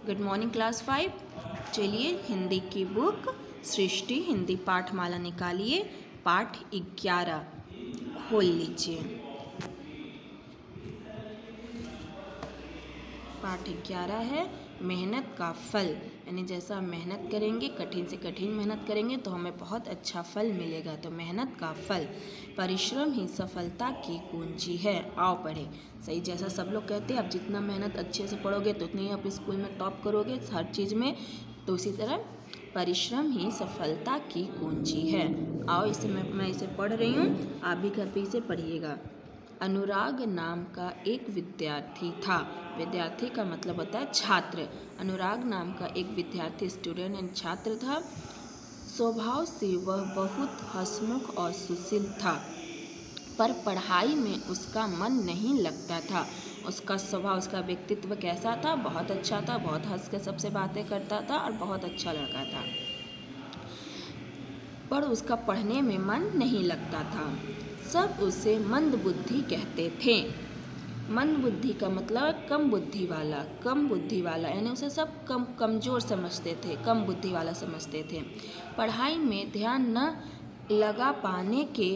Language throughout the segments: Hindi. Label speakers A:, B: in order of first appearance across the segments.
A: Good morning class 5। चलिए हिंदी की बुक सृष्टि हिंदी पाठमाला निकालिए। पाठ 11 खोल लीजिए। पाठ 11 है मेहनत का फल। यानी जैसा मेहनत करेंगे, कठिन से कठिन मेहनत करेंगे तो हमें बहुत अच्छा फल मिलेगा। तो मेहनत का फल, परिश्रम ही सफलता की कुंजी है। आओ पढ़े। सही, जैसा सब लोग कहते हैं, आप जितना मेहनत अच्छे से पढ़ोगे तो उतनी ही आप स्कूल में टॉप करोगे हर चीज़ में। तो उसी तरह परिश्रम ही सफलता की कुंजी है। आओ इसे मैं इसे पढ़ रही हूँ, आप भी घर पे इसे पढ़िएगा। अनुराग नाम का एक विद्यार्थी था। विद्यार्थी का मतलब होता है छात्र। अनुराग नाम का एक विद्यार्थी, स्टूडेंट एंड छात्र था। स्वभाव से वह बहुत हंसमुख और सुशील था, पर पढ़ाई में उसका मन नहीं लगता था। उसका स्वभाव, उसका व्यक्तित्व कैसा था? बहुत अच्छा था, बहुत हंस के सबसे बातें करता था और बहुत अच्छा लड़का था, पर उसका पढ़ने में मन नहीं लगता था। सब उसे मंदबुद्धि कहते थे। मंदबुद्धि का मतलब कम बुद्धि वाला यानी उसे सब कमज़ोर समझते थे, कम बुद्धि वाला समझते थे। पढ़ाई में ध्यान न लगा पाने के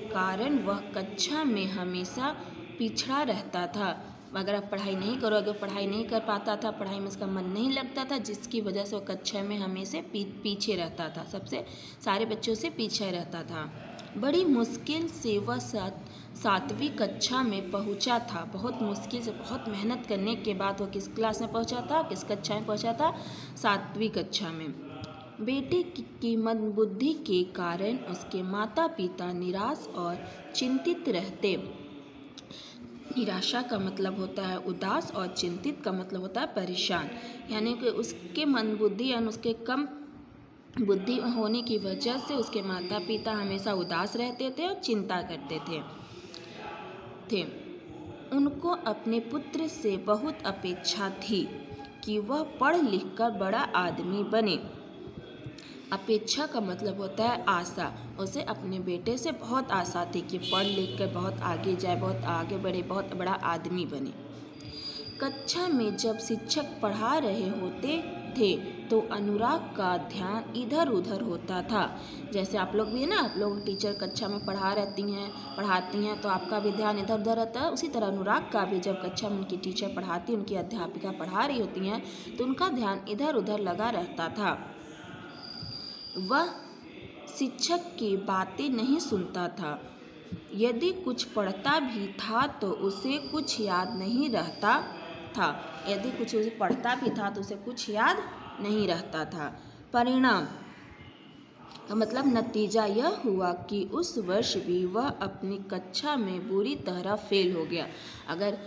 A: कारण वह कक्षा में हमेशा पिछड़ा रहता था। अगर आप पढ़ाई नहीं करोगे, पढ़ाई नहीं कर पाता था, पढ़ाई में उसका मन नहीं लगता था, जिसकी वजह से वो कक्षा में हमेशा पीछे रहता था, सबसे सारे बच्चों से पीछे रहता था। बड़ी मुश्किल से वह सातवीं कक्षा में पहुंचा था। बहुत मुश्किल से, बहुत मेहनत करने के बाद वो किस क्लास में पहुंचा था, किस कक्षा में पहुंचा था? 7वीं कक्षा में। बेटे की मंदबुद्धि के कारण उसके माता पिता निराश और चिंतित रहते। निराशा का मतलब होता है उदास और चिंतित का मतलब होता है परेशान। यानी कि उसके मंदबुद्धि यानी उसके कम बुद्धि होने की वजह से उसके माता पिता हमेशा उदास रहते थे और चिंता करते थे। उनको अपने पुत्र से बहुत अपेक्षा थी कि वह पढ़ लिख कर बड़ा आदमी बने। अपेक्षा का मतलब होता है आशा। उसे अपने बेटे से बहुत आशा थी कि पढ़ लिख कर बहुत आगे जाए, बहुत आगे बढ़े, बहुत बड़ा आदमी बने। कक्षा में जब शिक्षक पढ़ा रहे होते थे तो अनुराग का ध्यान इधर उधर होता था। जैसे आप लोग भी है ना, आप लोग टीचर कक्षा में पढ़ाती हैं तो आपका भी ध्यान इधर उधर रहता है। उसी तरह अनुराग का भी जब कक्षा में उनकी टीचर पढ़ाती, उनकी अध्यापिका पढ़ा रही होती हैं तो उनका ध्यान इधर उधर लगा रहता था। वह शिक्षक की बातें नहीं सुनता था। यदि कुछ पढ़ता भी था तो उसे कुछ याद नहीं रहता था। यदि कुछ उसे पढ़ता भी था तो उसे कुछ याद नहीं रहता था। परिणाम मतलब नतीजा यह हुआ कि उस वर्ष भी वह अपनी कक्षा में बुरी तरह फेल हो गया। अगर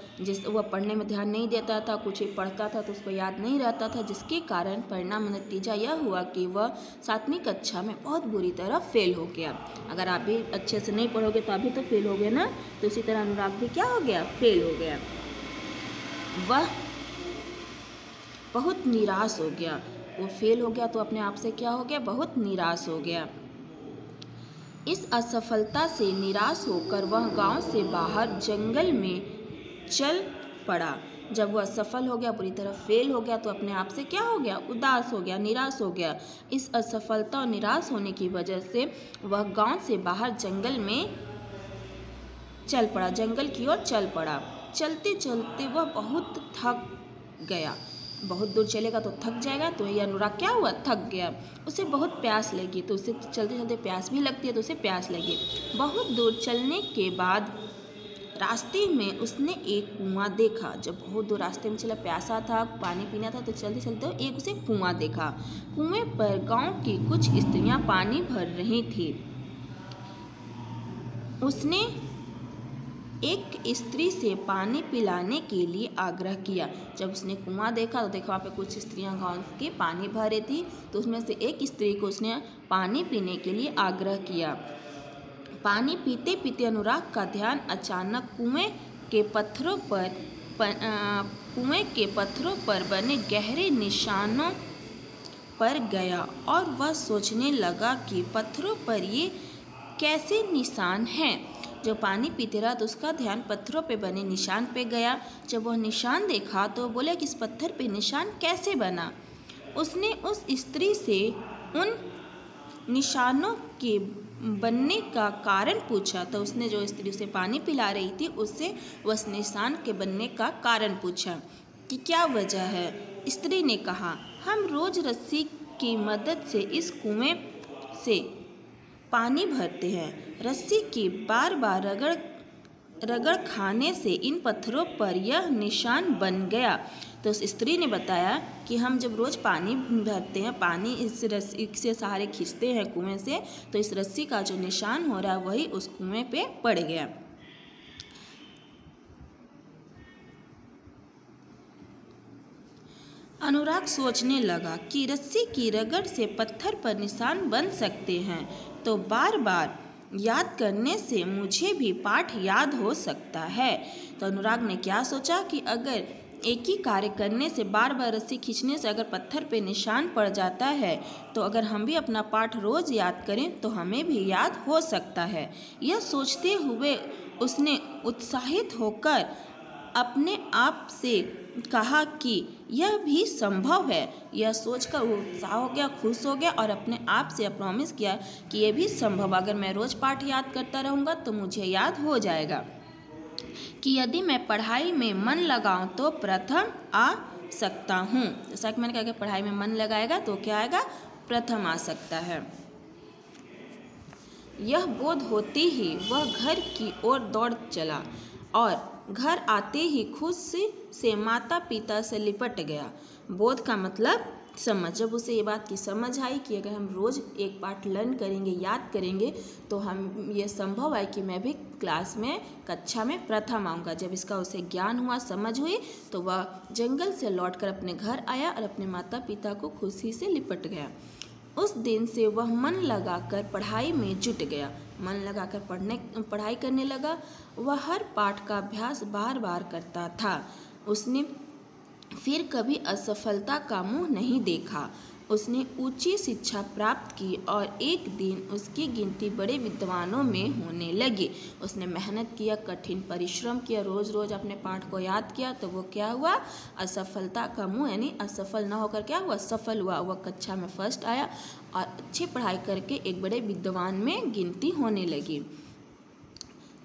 A: वह पढ़ने में ध्यान नहीं देता था, कुछ पढ़ता था तो उसको याद नहीं रहता था, जिसके कारण परिणाम नतीजा यह हुआ कि वह 7वीं कक्षा में बहुत बुरी तरह फेल हो गया। अगर आप भी अच्छे से नहीं पढ़ोगे तो अभी तो फेल हो गए ना, तो इसी तरह अनुराग भी क्या हो गया? फेल हो गया। वह बहुत निराश हो गया। वो फेल हो गया तो अपने आप से क्या हो गया? बहुत निराश हो गया। इस असफलता से निराश होकर वह गांव से बाहर जंगल में चल पड़ा। जब वह असफल हो गया, पूरी तरह फेल हो गया, तो अपने आप से क्या हो गया? उदास हो गया, निराश हो गया। इस असफलता और निराश होने की वजह से वह गांव से बाहर जंगल में चल पड़ा, जंगल की ओर चल पड़ा। चलते चलते वह बहुत थक गया। बहुत दूर चलेगा तो थक जाएगा, तो ये अनुराग क्या हुआ? थक गया। उसे बहुत प्यास लगी, तो उसे चलते चलते प्यास भी लगती है, तो उसे प्यास लगी। बहुत दूर चलने के बाद रास्ते में उसने एक कुआं देखा। जब बहुत दूर रास्ते में चला, प्यासा था, पानी पीना था, तो चलते चलते एक उसे कुआं देखा। कुएं पर गांव की कुछ स्त्रियां पानी भर रही थी। उसने एक स्त्री से पानी पिलाने के लिए आग्रह किया। जब उसने कुआं देखा तो देखा वहाँ पे कुछ स्त्रियां गांव के पानी भर रही थी, तो उसमें से एक स्त्री को उसने पानी पीने के लिए आग्रह किया। पानी पीते पीते अनुराग का ध्यान अचानक कुएं के पत्थरों पर बने गहरे निशानों पर गया और वह सोचने लगा कि पत्थरों पर ये कैसे निशान हैं। जो पानी पीते रहा तो उसका ध्यान पत्थरों पे बने निशान पे गया। जब वह निशान देखा तो बोले कि इस पत्थर पे निशान कैसे बना। उसने उस स्त्री से उन निशानों के बनने का कारण पूछा। तो उसने जो स्त्री उसे पानी पिला रही थी उससे उस निशान के बनने का कारण पूछा कि क्या वजह है। स्त्री ने कहा, हम रोज रस्सी की मदद से इस कुएं से पानी भरते हैं। रस्सी की बार बार रगड़ खाने से इन पत्थरों पर यह निशान बन गया। तो उस स्त्री ने बताया कि हम जब रोज़ पानी भरते हैं, पानी इस रस्सी से सहारे खींचते हैं कुएं से, तो इस रस्सी का जो निशान हो रहा है वही उस कुएं पे पड़ गया। अनुराग सोचने लगा कि रस्सी की रगड़ से पत्थर पर निशान बन सकते हैं, तो बार बार याद करने से मुझे भी पाठ याद हो सकता है। तो अनुराग ने क्या सोचा कि अगर एक ही कार्य करने से बार बार रस्सी खींचने से अगर पत्थर पे निशान पड़ जाता है, तो अगर हम भी अपना पाठ रोज़ याद करें तो हमें भी याद हो सकता है। यह सोचते हुए उसने उत्साहित होकर अपने आप से कहा कि यह भी संभव है। यह सोचकर वो उत्साह हो गया, खुश हो गया और अपने आप से प्रॉमिस किया कि यह भी संभव, अगर मैं रोज़ पाठ याद करता रहूँगा तो मुझे याद हो जाएगा कि यदि मैं पढ़ाई में मन लगाऊं तो प्रथम आ सकता हूँ। जैसा कि मैंने कहा कि पढ़ाई में मन लगाएगा तो क्या आएगा, प्रथम आ सकता है। यह बोध होते ही वह घर की ओर दौड़ चला और घर आते ही खुशी से माता पिता से लिपट गया। बोध का मतलब समझ। जब उसे ये बात की समझ आई कि अगर हम रोज़ एक पाठ लर्न करेंगे, याद करेंगे, तो हम ये संभव है कि मैं भी क्लास में, कक्षा में प्रथम आऊँगा। जब इसका उसे ज्ञान हुआ, समझ हुई, तो वह जंगल से लौटकर अपने घर आया और अपने माता पिता को खुशी से लिपट गया। उस दिन से वह मन लगाकर पढ़ाई में जुट गया। मन लगाकर पढ़ाई करने लगा। वह हर पाठ का अभ्यास बार बार करता था। उसने फिर कभी असफलता का मुंह नहीं देखा। उसने ऊंची शिक्षा प्राप्त की और एक दिन उसकी गिनती बड़े विद्वानों में होने लगी। उसने मेहनत किया, कठिन परिश्रम किया, रोज़ रोज़ अपने पाठ को याद किया, तो वो क्या हुआ, असफलता का मुंह, यानी असफल न होकर क्या हुआ, सफल हुआ। वह कक्षा में फर्स्ट आया और अच्छी पढ़ाई करके एक बड़े विद्वान में गिनती होने लगी।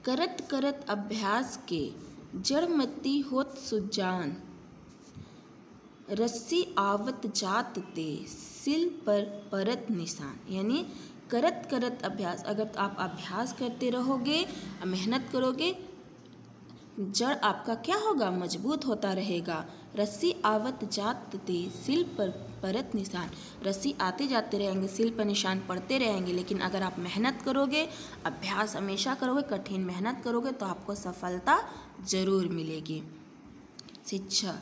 A: करत करत अभ्यास के जड़मती होत सुजान, रस्सी आवत जात ते सिल पर परत निशान। यानी करत करत अभ्यास, अगर आप अभ्यास करते रहोगे, मेहनत करोगे, जड़ आपका क्या होगा, मजबूत होता रहेगा। रस्सी आवत जात ते सिल पर परत निशान, रस्सी आते जाते रहेंगे, सिल पर निशान पड़ते रहेंगे। लेकिन अगर आप मेहनत करोगे, अभ्यास हमेशा करोगे, कठिन मेहनत करोगे, तो आपको सफलता जरूर मिलेगी। शिक्षा,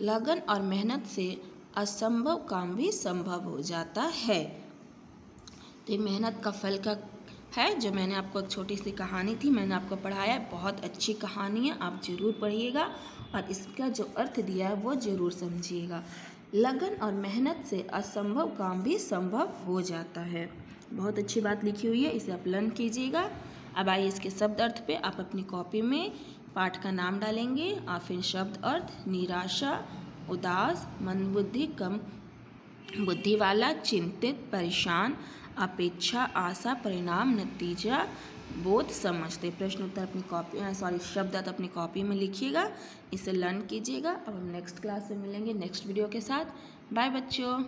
A: लगन और मेहनत से असंभव काम भी संभव हो जाता है। तो ये मेहनत का फल का है, जो मैंने आपको एक छोटी सी कहानी थी, मैंने आपको पढ़ाया। बहुत अच्छी कहानी है, आप ज़रूर पढ़िएगा और इसका जो अर्थ दिया है वो ज़रूर समझिएगा। लगन और मेहनत से असंभव काम भी संभव हो जाता है। बहुत अच्छी बात लिखी हुई है, इसे आप लर्न कीजिएगा। अब आइए इसके शब्द अर्थ पे आप अपनी कॉपी में पाठ का नाम डालेंगे और फिर शब्द अर्थ, निराशा, उदास, मंदबुद्धि, कम बुद्धि वाला, चिंतित, परेशान, अपेक्षा, आशा, परिणाम, नतीजा, बोध, समझते। प्रश्न उत्तर अपनी कॉपी शब्द अर्थ अपनी कॉपी में लिखिएगा, इसे लर्न कीजिएगा। अब हम नेक्स्ट क्लास में मिलेंगे नेक्स्ट वीडियो के साथ। बाय बच्चों।